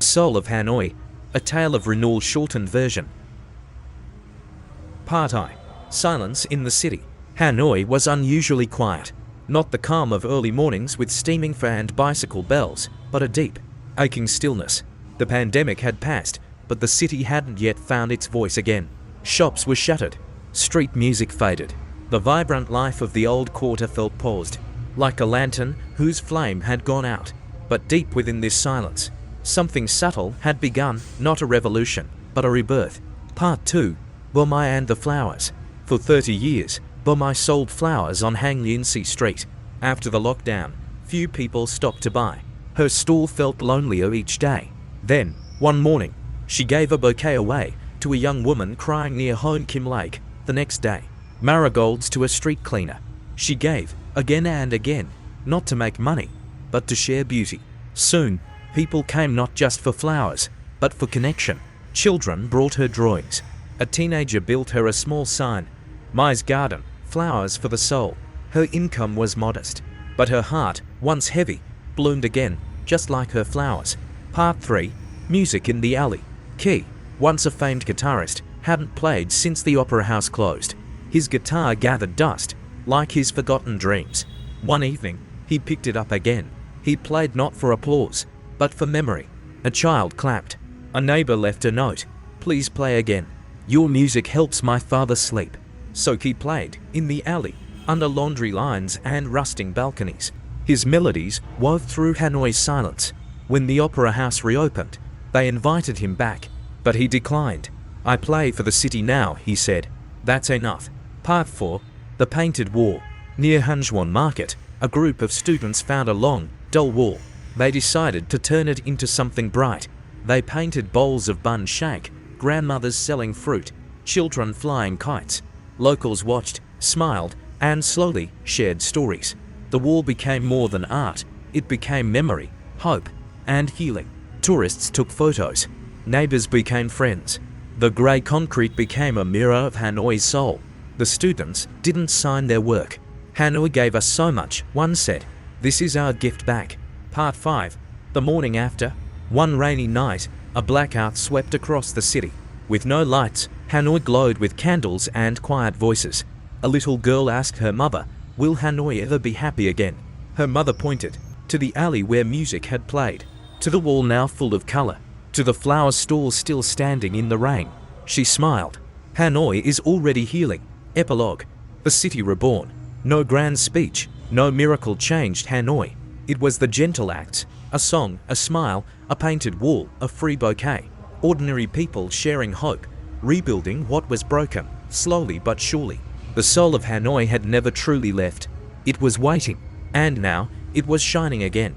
Soul of Hanoi, a tale of renewal shortened version. Part I. Silence in the city. Hanoi was unusually quiet. Not the calm of early mornings with steaming fanned bicycle bells, but a deep, aching stillness. The pandemic had passed, but the city hadn't yet found its voice again. Shops were shuttered. Street music faded. The vibrant life of the old quarter felt paused, like a lantern whose flame had gone out. But deep within this silence, something subtle had begun, not a revolution, but a rebirth. Part 2. Bomai and the Flowers. For 30 years, Bomai sold flowers on Hang Lien Si Street. After the lockdown, few people stopped to buy. Her stall felt lonelier each day. Then, one morning, she gave a bouquet away to a young woman crying near Hon Kim Lake. The next day, marigolds to a street cleaner. She gave, again and again, not to make money, but to share beauty. Soon, people came not just for flowers, but for connection. Children brought her drawings. A teenager built her a small sign, Mai's Garden, flowers for the soul. Her income was modest, but her heart, once heavy, bloomed again, just like her flowers. Part 3. Music in the Alley. Key, once a famed guitarist, hadn't played since the opera house closed. His guitar gathered dust, like his forgotten dreams. One evening, he picked it up again. He played not for applause, but for memory. A child clapped. A neighbor left a note. Please play again. Your music helps my father sleep. So he played, in the alley, under laundry lines and rusting balconies. His melodies wove through Hanoi's silence. When the opera house reopened, they invited him back, but he declined. I play for the city now, he said. That's enough. Part 4. The Painted Wall. Near Hanjuan Market, a group of students found a long, dull wall. They decided to turn it into something bright. They painted bowls of bun shank, grandmothers selling fruit, children flying kites. Locals watched, smiled, and slowly shared stories. The wall became more than art. It became memory, hope, and healing. Tourists took photos. Neighbors became friends. The grey concrete became a mirror of Hanoi's soul. The students didn't sign their work. Hanoi gave us so much, one said. This is our gift back. Part 5. The morning after. One rainy night, a blackout swept across the city. With no lights, Hanoi glowed with candles and quiet voices. A little girl asked her mother, "Will Hanoi ever be happy again?" Her mother pointed to the alley where music had played, to the wall now full of color, to the flower stall still standing in the rain. She smiled. Hanoi is already healing. Epilogue. The city reborn. No grand speech, no miracle changed Hanoi. It was the gentle acts, a song, a smile, a painted wall, a free bouquet. Ordinary people sharing hope, rebuilding what was broken, slowly but surely. The soul of Hanoi had never truly left. It was waiting, and now it was shining again.